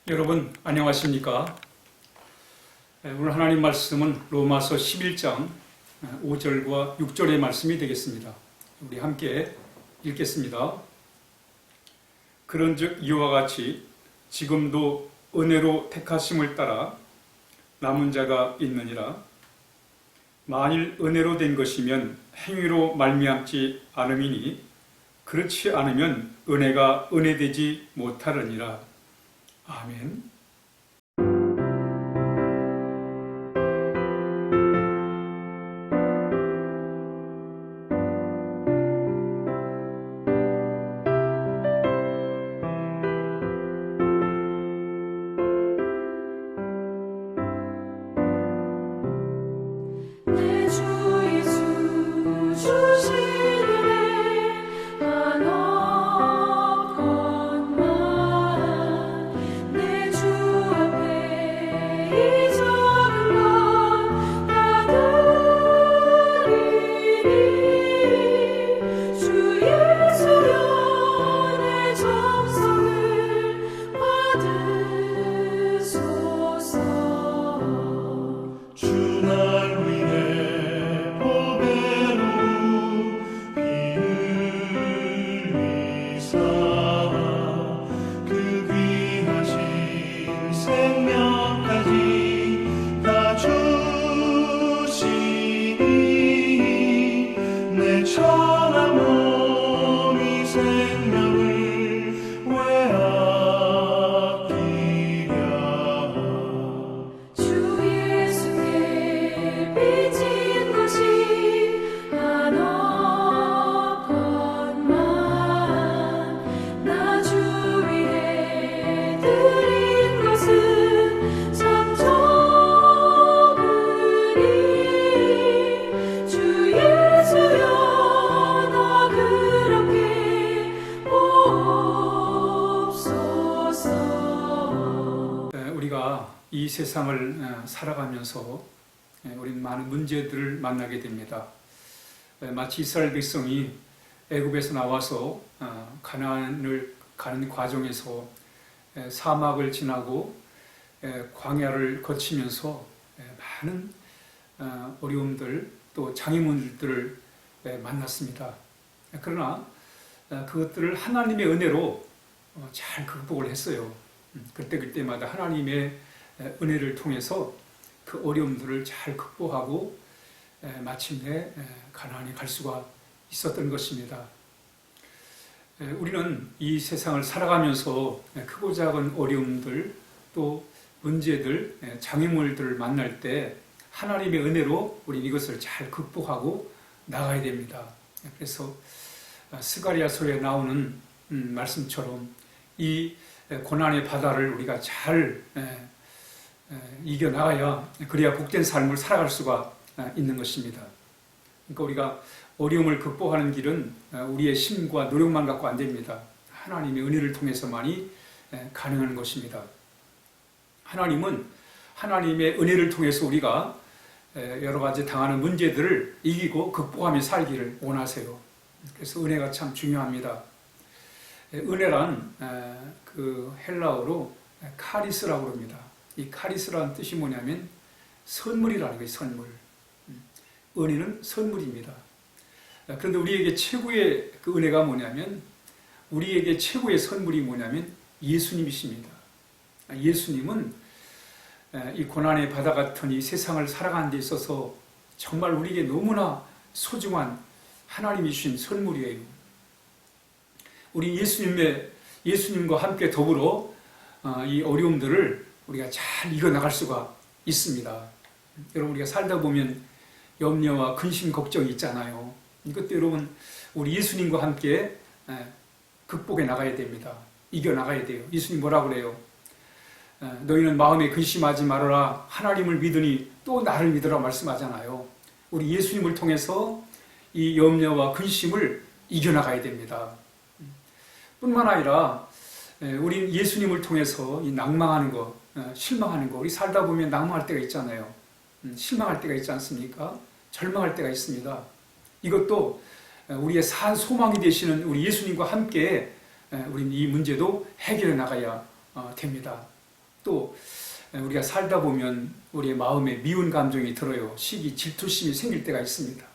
여러분 안녕하십니까? 오늘 하나님 말씀은 로마서 11장 5절과 6절의 말씀이 되겠습니다. 우리 함께 읽겠습니다. 그런즉 이와 같이 지금도 은혜로 택하심을 따라 남은 자가 있느니라. 만일 은혜로 된 것이면 행위로 말미암지 않음이니 그렇지 않으면 은혜가 은혜되지 못하느니라. 아멘. 이 세상을 살아가면서 우리는 많은 문제들을 만나게 됩니다. 마치 이스라엘 백성이 애굽에서 나와서 가나안을 가는 과정에서 사막을 지나고 광야를 거치면서 많은 어려움들 또 장애물들을 만났습니다. 그러나 그것들을 하나님의 은혜로 잘 극복을 했어요. 그때마다 하나님의 은혜를 통해서 그 어려움들을 잘 극복하고 마침내 가나안에 갈 수가 있었던 것입니다. 우리는 이 세상을 살아가면서 크고 작은 어려움들 또 문제들, 장애물들을 만날 때 하나님의 은혜로 우리는 이것을 잘 극복하고 나가야 됩니다. 그래서 스가랴서에 나오는 말씀처럼 이 고난의 바다를 우리가 잘 이겨나가야 그래야 복된 삶을 살아갈 수가 있는 것입니다. 그러니까 우리가 어려움을 극복하는 길은 우리의 힘과 노력만 갖고 안 됩니다. 하나님의 은혜를 통해서만이 가능한 것입니다. 하나님은 하나님의 은혜를 통해서 우리가 여러 가지 당하는 문제들을 이기고 극복하며 살기를 원하세요. 그래서 은혜가 참 중요합니다. 은혜란 그 헬라어로 카리스라고 합니다. 이 카리스라는 뜻이 뭐냐면 선물이라는 거예요. 선물. 은혜는 선물입니다. 그런데 우리에게 최고의 그 은혜가 뭐냐면 우리에게 최고의 선물이 뭐냐면 예수님이십니다. 예수님은 이 고난의 바다 같은 이 세상을 살아가는 데 있어서 정말 우리에게 너무나 소중한 하나님이 주신 선물이에요. 우리 예수님과 함께 더불어 이 어려움들을 우리가 잘 이겨나갈 수가 있습니다. 여러분, 우리가 살다 보면 염려와 근심, 걱정이 있잖아요. 이것도 여러분, 우리 예수님과 함께 극복해 나가야 됩니다. 이겨나가야 돼요. 예수님 뭐라고 그래요? 너희는 마음에 근심하지 말아라. 하나님을 믿으니 또 나를 믿으라 말씀하잖아요. 우리 예수님을 통해서 이 염려와 근심을 이겨나가야 됩니다. 뿐만 아니라 우리 예수님을 통해서 이 낭망하는 것, 실망하는 것, 우리 살다 보면 낭망할 때가 있잖아요. 실망할 때가 있지 않습니까? 절망할 때가 있습니다. 이것도 우리의 산 소망이 되시는 우리 예수님과 함께 우리는 이 문제도 해결해 나가야 됩니다. 또 우리가 살다 보면 우리의 마음에 미운 감정이 들어요. 시기, 질투심이 생길 때가 있습니다.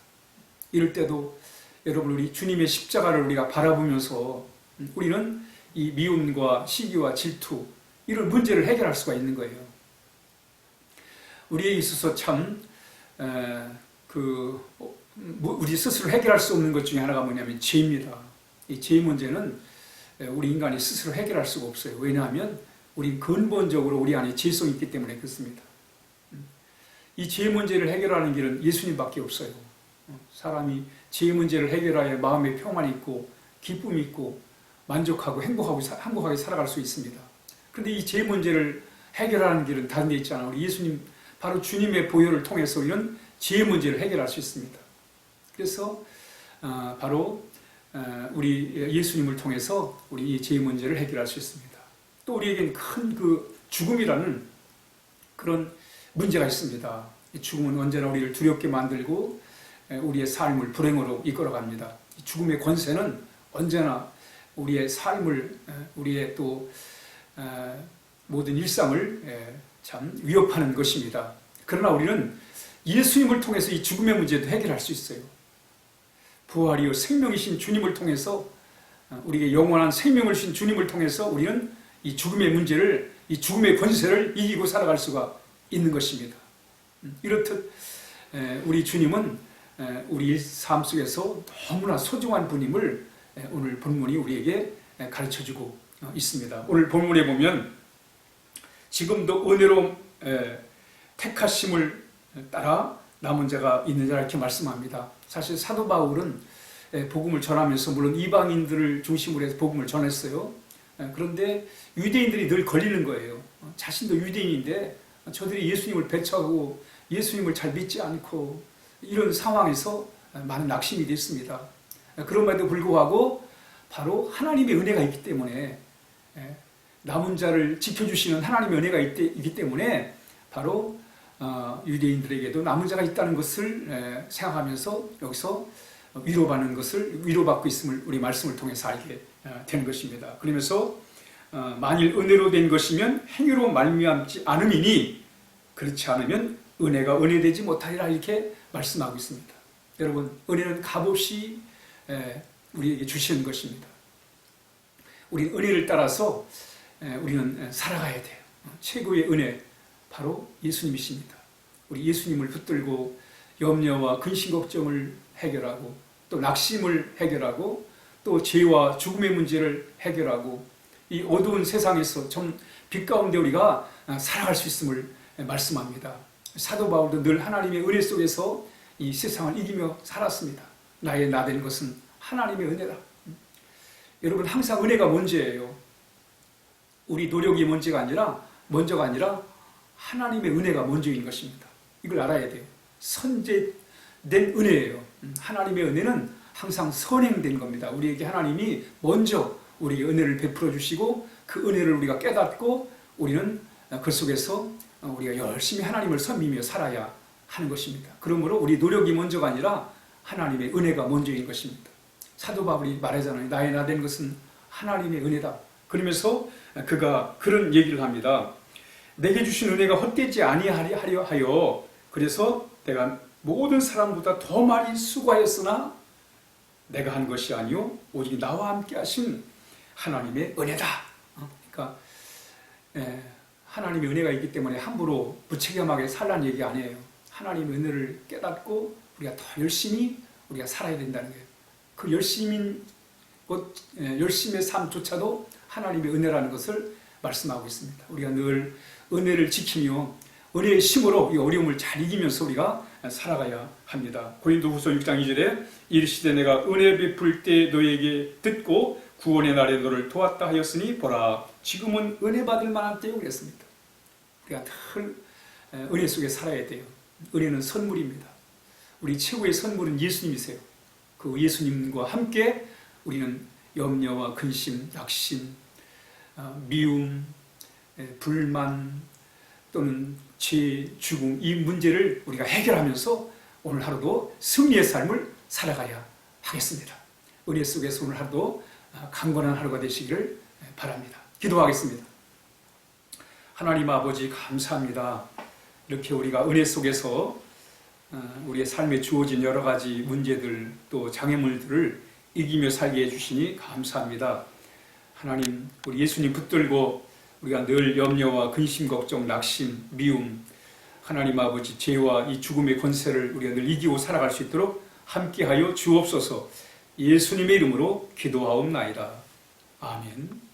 이럴 때도 여러분 우리 주님의 십자가를 우리가 바라보면서 우리는 이 미움과 시기와 질투 이런 문제를 해결할 수가 있는 거예요. 우리에 있어서 참 우리 스스로 해결할 수 없는 것 중에 하나가 뭐냐면 죄입니다. 이 죄 문제는 우리 인간이 스스로 해결할 수가 없어요. 왜냐하면 우리 근본적으로 우리 안에 죄성이 있기 때문에 그렇습니다. 이 죄 문제를 해결하는 길은 예수님밖에 없어요. 사람이 죄 문제를 해결하여 마음에 평안이 있고 기쁨이 있고 만족하고 행복하게 살아갈 수 있습니다. 그런데 이 죄 문제를 해결하는 길은 다른 데 있잖아요. 우리 예수님, 바로 주님의 보혈을 통해서 우리는 죄 문제를 해결할 수 있습니다. 그래서 바로 우리 예수님을 통해서 우리 이 죄 문제를 해결할 수 있습니다. 또 우리에겐 큰 그 죽음이라는 그런 문제가 있습니다. 이 죽음은 언제나 우리를 두렵게 만들고 우리의 삶을 불행으로 이끌어갑니다. 죽음의 권세는 언제나 우리의 삶을, 우리의 또 모든 일상을 참 위협하는 것입니다. 그러나 우리는 예수님을 통해서 이 죽음의 문제도 해결할 수 있어요. 부활이요 생명이신 주님을 통해서, 우리에게 영원한 생명을 주신 주님을 통해서 우리는 이 죽음의 문제를, 이 죽음의 권세를 이기고 살아갈 수가 있는 것입니다. 이렇듯 우리 주님은 우리 삶 속에서 너무나 소중한 분임을 오늘 본문이 우리에게 가르쳐주고 있습니다. 오늘 본문에 보면 지금도 은혜로 택하심을 따라 남은 자가 있는 자라 이렇게 말씀합니다. 사실 사도 바울은 복음을 전하면서 물론 이방인들을 중심으로 해서 복음을 전했어요. 그런데 유대인들이 늘 걸리는 거예요. 자신도 유대인인데 저들이 예수님을 배척하고 예수님을 잘 믿지 않고 이런 상황에서 많은 낙심이 됐습니다. 그럼에도 불구하고 바로 하나님의 은혜가 있기 때문에, 남은 자를 지켜주시는 하나님의 은혜가 있기 때문에 바로 유대인들에게도 남은 자가 있다는 것을 생각하면서 여기서 위로받고 있음을 우리 말씀을 통해서 알게 되는 것입니다. 그러면서 만일 은혜로 된 것이면 행위로 말미암지 않음이니 그렇지 않으면 은혜가 은혜되지 못하리라 이렇게 말씀하고 있습니다. 여러분, 은혜는 값없이 우리에게 주시는 것입니다. 우리 은혜를 따라서 우리는 살아가야 돼요. 최고의 은혜 바로 예수님이십니다. 우리 예수님을 붙들고 염려와 근심 걱정을 해결하고 또 낙심을 해결하고 또 죄와 죽음의 문제를 해결하고 이 어두운 세상에서 좀 빛 가운데 우리가 살아갈 수 있음을 말씀합니다. 사도 바울도 늘 하나님의 은혜 속에서 이 세상을 이기며 살았습니다. 나의 나된 것은 하나님의 은혜다. 여러분, 항상 은혜가 먼저예요. 우리 노력이 먼저가 아니라 하나님의 은혜가 먼저인 것입니다. 이걸 알아야 돼요. 선제된 은혜예요. 하나님의 은혜는 항상 선행된 겁니다. 우리에게 하나님이 먼저 우리에게 은혜를 베풀어 주시고 그 은혜를 우리가 깨닫고 우리는 그 속에서 우리가 열심히 하나님을 섬기며 살아야 하는 것입니다. 그러므로 우리 노력이 먼저가 아니라 하나님의 은혜가 먼저인 것입니다. 사도 바울이 말하잖아요. 나의 나된 것은 하나님의 은혜다. 그러면서 그가 그런 얘기를 합니다. 내게 주신 은혜가 헛되지 아니하려 하여 그래서 내가 모든 사람보다 더 많이 수고하였으나 내가 한 것이 아니요 오직 나와 함께 하신 하나님의 은혜다. 그러니까 하나님의 은혜가 있기 때문에 함부로 무책임하게 살라는 얘기 아니에요. 하나님의 은혜를 깨닫고 우리가 더 열심히 우리가 살아야 된다는 거예요. 그 열심의 삶조차도 하나님의 은혜라는 것을 말씀하고 있습니다. 우리가 늘 은혜를 지키며 은혜의 힘으로 이 어려움을 잘 이기면서 우리가 살아가야 합니다. 고린도후서 6장 2절에 이르시되 내가 은혜 베풀 때 너에게 듣고 구원의 날에 너를 도왔다 하였으니 보라 지금은 은혜 받을 만한 때요 그랬습니다. 우리가 늘 은혜 속에 살아야 돼요. 은혜는 선물입니다. 우리 최고의 선물은 예수님이세요. 그 예수님과 함께 우리는 염려와 근심, 낙심, 미움, 불만 또는 죄, 죽음 이 문제를 우리가 해결하면서 오늘 하루도 승리의 삶을 살아가야 하겠습니다. 은혜 속에서 오늘 하루도 강건한 하루가 되시기를 바랍니다. 기도하겠습니다. 하나님 아버지 감사합니다. 이렇게 우리가 은혜 속에서 우리의 삶에 주어진 여러 가지 문제들 또 장애물들을 이기며 살게 해주시니 감사합니다. 하나님, 우리 예수님 붙들고 우리가 늘 염려와 근심, 걱정, 낙심, 미움, 하나님 아버지 죄와 이 죽음의 권세를 우리가 늘 이기고 살아갈 수 있도록 함께하여 주옵소서. 예수님의 이름으로 기도하옵나이다. 아멘.